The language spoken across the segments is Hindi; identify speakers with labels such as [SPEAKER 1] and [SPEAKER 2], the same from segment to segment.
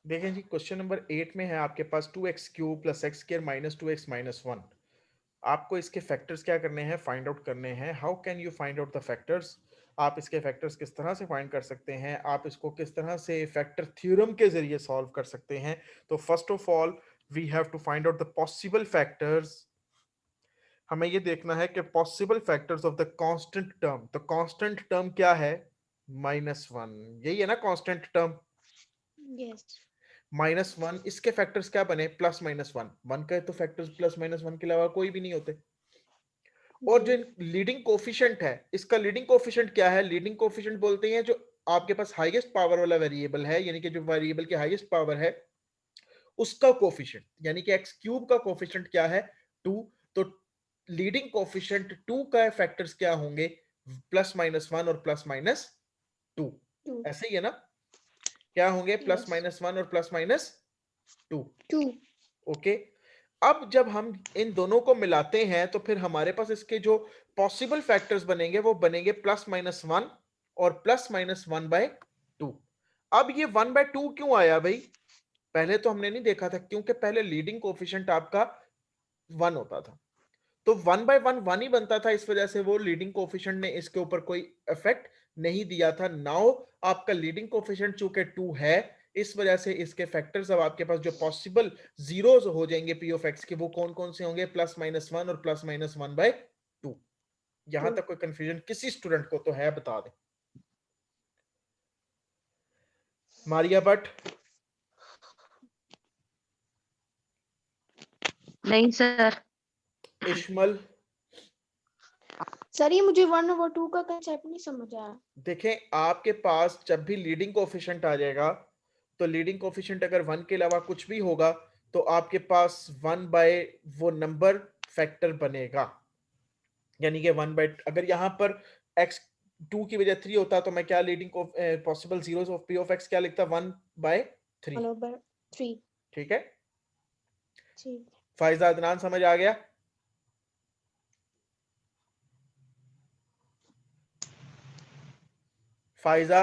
[SPEAKER 1] देखें जी, क्वेश्चन नंबर 8 में है आपके पास 2x³ plus x square minus 2x minus 1। आपको इसके फैक्टर्स क्या करने हैं, फाइंड आउट करने हैं। How can you find out the factors? आप इसके फैक्टर्स किस तरह से फाइंड कर सकते हैं, आप इसको किस तरह से फैक्टर थ्योरम के जरिए सॉल्व कर सकते हैं। तो first of all we have to find out the possible factors. हमें ये देखना है कि possible factors of the constant term. तो कांस्टेंट टर्म क्या है? -1, यही है ना कांस्टेंट टर्म।
[SPEAKER 2] यस।
[SPEAKER 1] -1, इसके फैक्टर्स क्या बने? +-1। 1 का तो फैक्टर्स +-1 के अलावा कोई भी नहीं होते। और
[SPEAKER 2] जी।
[SPEAKER 1] जो लीडिंग कोफिशिएंट है, इसका लीडिंग कोफिशिएंट क्या है? लीडिंग कोफिशिएंट बोलते हैं जो आपके पास हाईएस्ट पावर वाला वेरिएबल है, यानी कि जो वेरिएबल की हाईएस्ट पावर है उसका कोफिशिएंट, यानी कि x³ का कोफिशिएंट क्या है? 2। तो लीडिंग कोफिशिएंट 2 का फैक्टर्स क्या होंगे? +-1 और +-2।
[SPEAKER 2] टू।
[SPEAKER 1] ऐसे ही है ना? क्या होंगे?
[SPEAKER 2] यस।
[SPEAKER 1] +-1 और +-2।
[SPEAKER 2] टू।
[SPEAKER 1] ओके। अब जब हम इन दोनों को मिलाते हैं तो फिर हमारे पास इसके जो पॉसिबल फैक्टर्स बनेंगे वो बनेंगे +-1 और +-1/2। अब ये 1/2 क्यों आया भाई? पहले तो हमने नहीं देखा था, क्योंकि पहले लीडिंग कोफिशिएंट आपका 1 होता था। तो 1/1 1 ही बनता था, इस वजह से वो लीडिंग कोफिशिएंट ने इसके ऊपर कोई इफेक्ट नहीं दिया था। नाउ आपका लीडिंग कोफिशिएंट चूंकि 2 है, इस वजह से इसके फैक्टर्स अब आपके पास जो पॉसिबल जीरोस हो जाएंगे पी ऑफ एक्स के, वो कौन कौन से होंगे? +-1 और +-1/2। यहां
[SPEAKER 2] टू।
[SPEAKER 1] तक कोई कंफ्यूजन किसी स्टूडेंट को तो है? बता दें। मारिया भट्ट।
[SPEAKER 3] नहीं सर।
[SPEAKER 1] इशमल।
[SPEAKER 2] सर ये मुझे 1/2 का कंसेप्ट नहीं समझ आया।
[SPEAKER 1] देखें, आपके पास जब भी लीडिंग कोफिशिएंट आ जाएगा, तो लीडिंग कोफिशिएंट अगर 1 के अलावा कुछ भी होगा तो आपके पास 1 बाय वो नंबर फैक्टर बनेगा। यानी कि 1 बाय, अगर यहां पर x2 की वजह 3 होता तो मैं क्या लीडिंग को possible zeros of p of x क्या लिखता? 1/3।
[SPEAKER 2] 1/3।
[SPEAKER 1] ठीक है।
[SPEAKER 2] ठीक है।
[SPEAKER 1] फायजा अदनान समझ आ गया? फायजा।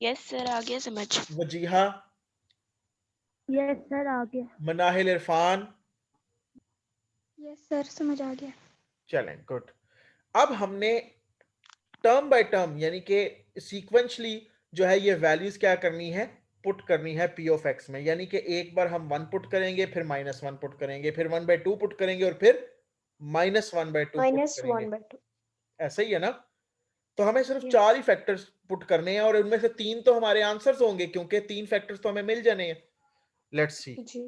[SPEAKER 4] यस सर, आ गया समझ।
[SPEAKER 1] वजीहा।
[SPEAKER 5] यस सर आ गया।
[SPEAKER 1] मनाहिल इरफान।
[SPEAKER 2] यस सर समझ आ गया।
[SPEAKER 1] चलें, गुड। अब हमने टर्म बाय टर्म यानी कि सीक्वेंशली जो है ये वैल्यूज क्या करनी है? पुट करनी है पी ऑफ एक्स में। यानी कि एक बार हम 1 पुट करेंगे, फिर -1 पुट करेंगे, फिर 1/2 पुट करेंगे और फिर -1/2 पुट करेंगे।
[SPEAKER 2] -1/2।
[SPEAKER 1] ऐसा ही है ना? तो हमें सिर्फ
[SPEAKER 2] यस।
[SPEAKER 1] 4 ही फैक्टर्स पुट करने हैं और उनमें से 3 तो हमारे आंसर्स होंगे, क्योंकि 3 फैक्टर्स तो हमें मिल जाने हैं। लेट्स सी
[SPEAKER 2] जी।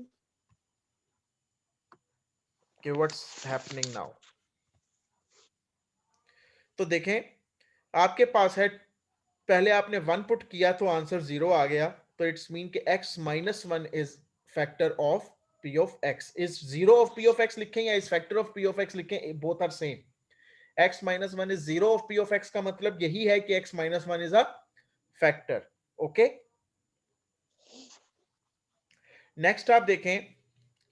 [SPEAKER 1] कि व्हाट्स हैपनिंग नाउ। तो देखें, आपके पास है, पहले आपने 1 पुट किया तो आंसर 0 आ गया। तो इट्स मीन कि x-1 is factor of p of x। Is 0 of p of x लिखें या is factor of p of x लिखें, both are same. x-1 is 0 of p of x का मतलब यही है कि x-1 is a factor. Okay. Next आप देखें,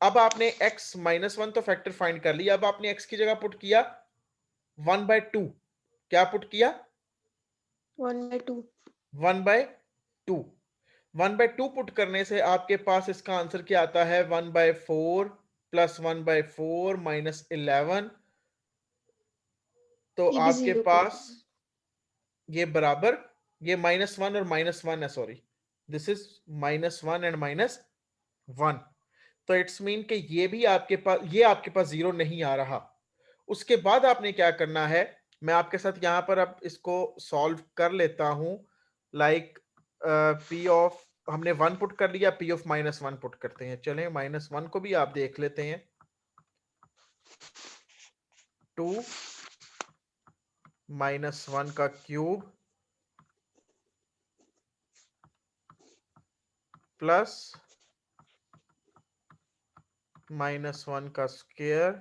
[SPEAKER 1] अब आपने x-1 तो फैक्टर फाइंड कर लिया, अब आपने x की जगह पुट किया 1/2। क्या पुट किया?
[SPEAKER 2] 1/2।
[SPEAKER 1] 1/2। 1/2 पुट करने से आपके पास इसका आंसर क्या आता है? 1/4 प्लस 1/4 -11। तो
[SPEAKER 2] ये भी
[SPEAKER 1] आपके
[SPEAKER 2] 0 पे
[SPEAKER 1] पास
[SPEAKER 2] जाएगा।
[SPEAKER 1] ये बराबर, ये -1 और -1 है, सॉरी, दिस इज -1 एंड -1। तो इट्स मीन कि ये भी आपके पास, ये आपके पास 0 नहीं आ रहा। उसके बाद आपने क्या करना है, मैं आपके साथ यहां पर अब इसको सॉल्व कर लेता हूं। लाइक पी ऑफ, हमने 1 पुट कर लिया, पी ऑफ -1 पुट करते हैं। चलें, -1 को भी आप देख लेते हैं। 2 -1 का क्यूब प्लस -1 का स्क्वायर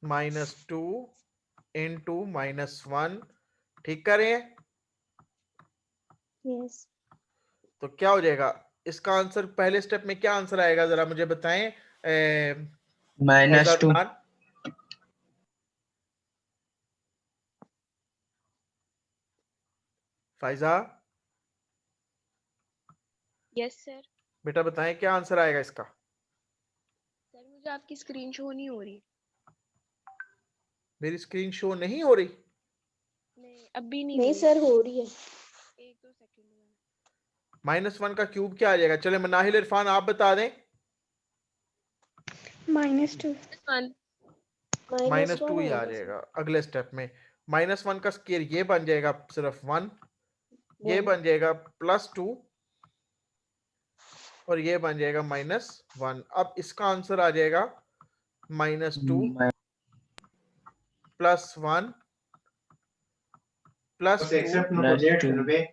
[SPEAKER 1] -2 इंटू -1। ठीक करें?
[SPEAKER 2] यस।
[SPEAKER 1] तो क्या हो जाएगा इसका आंसर? पहले स्टेप में क्या आंसर आएगा, जरा मुझे बताएं।
[SPEAKER 6] -2।
[SPEAKER 1] फैजाद, फायजा।
[SPEAKER 4] Yes sir.
[SPEAKER 1] बेटा बताएं क्या आंसर आएगा इसका।
[SPEAKER 4] सर मुझे आपकी स्क्रीन शो नहीं हो रही।
[SPEAKER 1] मेरी स्क्रीन शो नहीं हो रही।
[SPEAKER 4] नहीं अभी नहीं
[SPEAKER 2] नहीं
[SPEAKER 4] हुई।
[SPEAKER 2] सर हो रही है।
[SPEAKER 4] एक दो सेकंड में।
[SPEAKER 1] -1 का क्यूब क्या आ जाएगा? चले मनाहिल इरफान आप बता दें।
[SPEAKER 2] -2
[SPEAKER 4] वन।
[SPEAKER 1] -2 ही आ जाएगा अगले स्टेप में। -1 का स्क्वायर ये बन जाएगा सिर्फ 1, ये बन जाएगा +2 और ये बन जाएगा -1। अब इसका आंसर आ जाएगा -2 +1 +2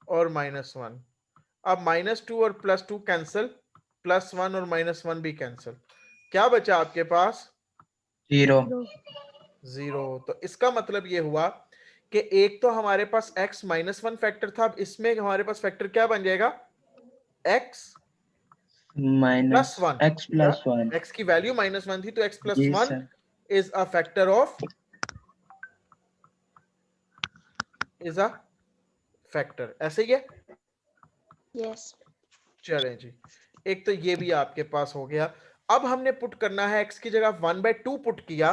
[SPEAKER 1] और -1। अब -2 और +2 कैंसिल, +1 और -1 भी कैंसिल। क्या बचा आपके पास?
[SPEAKER 3] 0।
[SPEAKER 1] 0। तो इसका मतलब ये हुआ कि एक तो हमारे पास x -1 फैक्टर था, अब इसमें हमारे पास फैक्टर क्या बन जाएगा? x +1।
[SPEAKER 3] x + 1।
[SPEAKER 1] x की वैल्यू -1 थी तो x
[SPEAKER 3] जी
[SPEAKER 1] + 1
[SPEAKER 3] sir.
[SPEAKER 1] Is a factor of factor. ऐसे ही है।
[SPEAKER 2] यस।
[SPEAKER 1] चलें जी, एक तो ये भी आपके पास हो गया। अब हमने पुट करना है x की जगह 1/2 पुट किया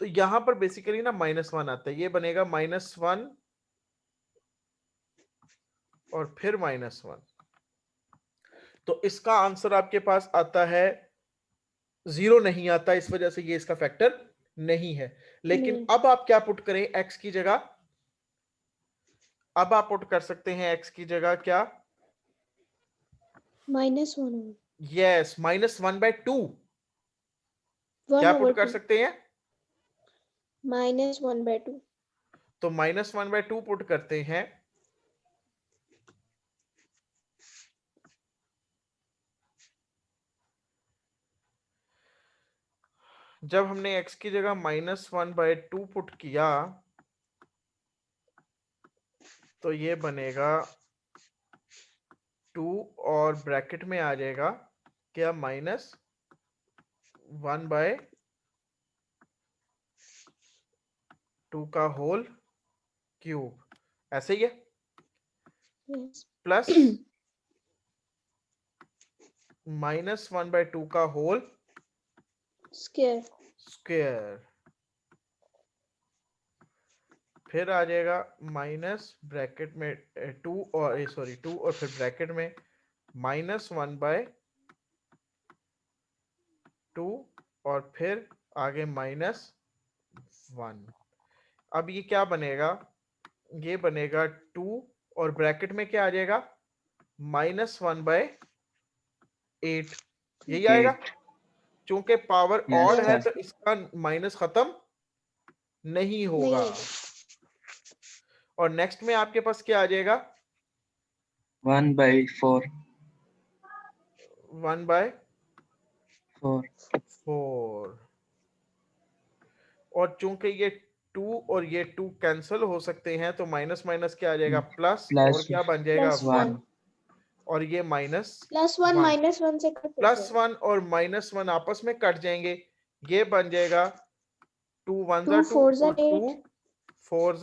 [SPEAKER 1] तो यहां पर बेसिकली ना -1 आता है, ये बनेगा -1 और फिर -1। तो इसका आंसर आपके पास आता है 0 नहीं आता, इस वजह से ये इसका फैक्टर नहीं है। लेकिन
[SPEAKER 2] नहीं।
[SPEAKER 1] अब आप क्या पुट करें x की जगह? अब आप पुट कर सकते हैं x की जगह क्या?
[SPEAKER 2] -1
[SPEAKER 1] यस, -1/2 क्या पुट कर
[SPEAKER 2] (1/2)
[SPEAKER 1] सकते हैं?
[SPEAKER 2] -1/2
[SPEAKER 1] तो -1/2 पुट करते हैं। जब हमने x की जगह -1/2 पुट किया तो ये बनेगा 2 और ब्रैकेट में आ जाएगा क्या? -1/2 का होल क्यूब। ऐसे ही है।
[SPEAKER 2] यस।
[SPEAKER 1] प्लस -1/2 का होल
[SPEAKER 2] स्क्वायर
[SPEAKER 1] स्क्वायर। फिर आ जाएगा माइनस ब्रैकेट में 2 और सॉरी 2 और फिर ब्रैकेट में -1/2 और फिर आगे -1। अब ये क्या बनेगा? ये बनेगा 2 और ब्रैकेट में क्या आ जाएगा? -1/8। यही आएगा। चूंकि पावर
[SPEAKER 3] Yes,
[SPEAKER 1] ऑड है
[SPEAKER 3] sir.
[SPEAKER 1] तो इसका माइनस खत्म नहीं होगा।
[SPEAKER 2] नहीं होगा।
[SPEAKER 1] और नेक्स्ट में आपके पास क्या आ जाएगा?
[SPEAKER 3] 1/4।
[SPEAKER 1] 1/4।
[SPEAKER 3] 4।
[SPEAKER 1] और चूंकि ये 2 और ये 2 कैंसिल हो सकते हैं तो माइनस माइनस क्या आ जाएगा? प्लस। और
[SPEAKER 3] प्लस
[SPEAKER 1] क्या बन जाएगा?
[SPEAKER 2] 1
[SPEAKER 1] 1। और ये -1
[SPEAKER 2] +1 -1 से कट हो जाएगा।
[SPEAKER 1] +1 और -1 आपस में कट जाएंगे। ये बन जाएगा 2 1
[SPEAKER 2] 2
[SPEAKER 1] 2
[SPEAKER 2] 4
[SPEAKER 1] और 2
[SPEAKER 2] 8
[SPEAKER 1] 4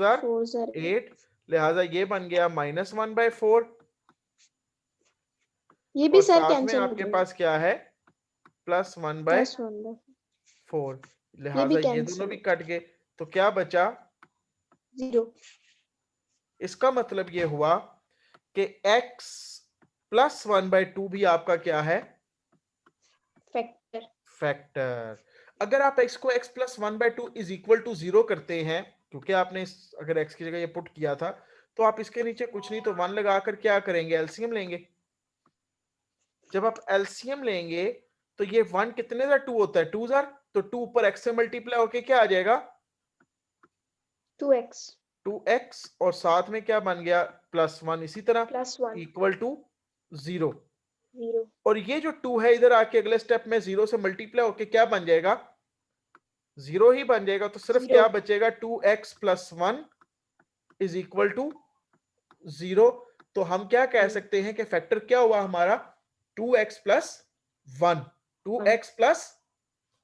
[SPEAKER 2] 4
[SPEAKER 1] 8। लिहाजा ये बन गया -1/4।
[SPEAKER 2] ये भी
[SPEAKER 1] और
[SPEAKER 2] सर
[SPEAKER 1] साथ में
[SPEAKER 2] कैंसिल हो
[SPEAKER 1] आपके
[SPEAKER 2] जाएगा।
[SPEAKER 1] पास क्या है? +1/4।
[SPEAKER 2] +1/4 ये
[SPEAKER 1] लिहाजा
[SPEAKER 2] भी
[SPEAKER 1] ये
[SPEAKER 2] कैंसिल
[SPEAKER 1] दोनों भी
[SPEAKER 2] हो
[SPEAKER 1] कट गए तो क्या बचा?
[SPEAKER 2] 0
[SPEAKER 1] इसका मतलब ये हुआ कि x +1/2 भी आपका क्या है?
[SPEAKER 2] फैक्टर।
[SPEAKER 1] फैक्टर। अगर आप x को x +1/2 इज इक्वल टू 0 करते हैं, क्योंकि आपने अगर x की जगह ये पुट किया था तो आप इसके नीचे कुछ नहीं तो 1 लगाकर क्या करेंगे? एलसीएम लेंगे। जब आप एलसीएम लेंगे तो ये 1 कितने जार 2 होता है? 2 जार। तो 2 ऊपर x से मल्टीप्लाई होके क्या आ जाएगा?
[SPEAKER 2] 2x
[SPEAKER 1] 2x और साथ में क्या बन गया? +1 इसी तरह
[SPEAKER 2] +1
[SPEAKER 1] इक्वल टू 0।
[SPEAKER 2] 0
[SPEAKER 1] और ये जो 2 है इधर आके अगले स्टेप में 0 से मल्टीप्लाई होके क्या बन जाएगा? 0 ही बन जाएगा। तो सिर्फ
[SPEAKER 2] 0
[SPEAKER 1] क्या बचेगा? 2x + 1 is equal to 0। तो हम क्या कह सकते हैं कि फैक्टर क्या हुआ हमारा? 2x + 1। 2x +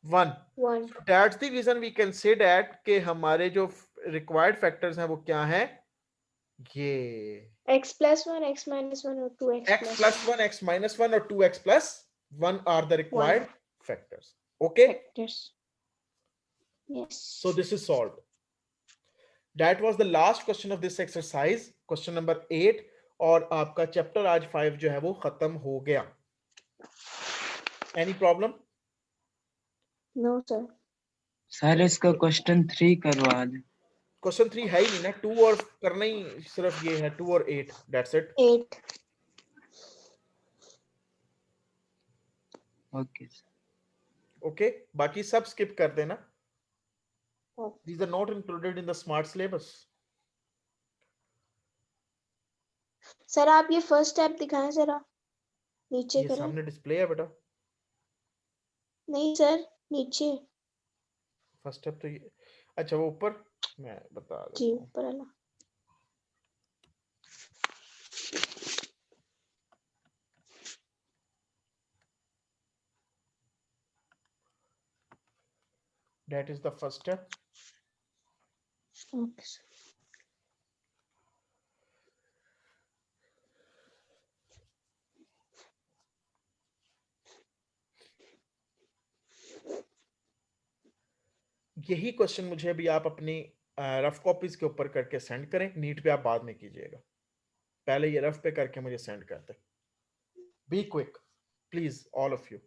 [SPEAKER 1] 1।
[SPEAKER 2] 1
[SPEAKER 1] So that's the reason we can say that कि हमारे जो रिक्वायर्ड फैक्टर्स हैं वो क्या हैं? ये
[SPEAKER 2] x plus 1, x minus 1 or 2x
[SPEAKER 1] x plus 1, x minus 1 or 2x plus 1 are the required factors. Okay,
[SPEAKER 2] factors. Yes.
[SPEAKER 1] so this is solved. That was the last question of this exercise, question number 8. और आपका चैप्टर आज 5 जो है वो खत्म हो गया. Any problem?
[SPEAKER 2] No sir.
[SPEAKER 3] Sir इसका क्वेश्चन 3 करवा दे.
[SPEAKER 1] क्वेश्चन 3 है ही नहीं ना, 2 और करना ही सिर्फ ये है, 2 और 8, that's it.
[SPEAKER 2] 8.
[SPEAKER 3] Okay sir.
[SPEAKER 1] Okay, बाकी सब skip कर देना.
[SPEAKER 2] Okay.
[SPEAKER 1] These are not included in the smart syllabus.
[SPEAKER 2] Sir आप ये फर्स्ट स्टेप दिखाएं जरा, नीचे
[SPEAKER 1] ये
[SPEAKER 2] करें.
[SPEAKER 1] सामने डिस्प्ले है बेटा.
[SPEAKER 2] नहीं सर, नीचे.
[SPEAKER 1] फर्स्ट स्टेप तो ये, अच्छा वो ऊपर मैं बता
[SPEAKER 2] जी
[SPEAKER 1] देता हूँ.
[SPEAKER 2] ऊपर वाला.
[SPEAKER 1] That is the first step.
[SPEAKER 2] Okay sir.
[SPEAKER 1] यही क्वेश्चन मुझे अभी आप अपनी रफ कॉपीज के ऊपर करके सेंड करें. नीट पे आप बाद में कीजिएगा, पहले ये रफ पे करके मुझे सेंड कर दें. Be quick please all of you.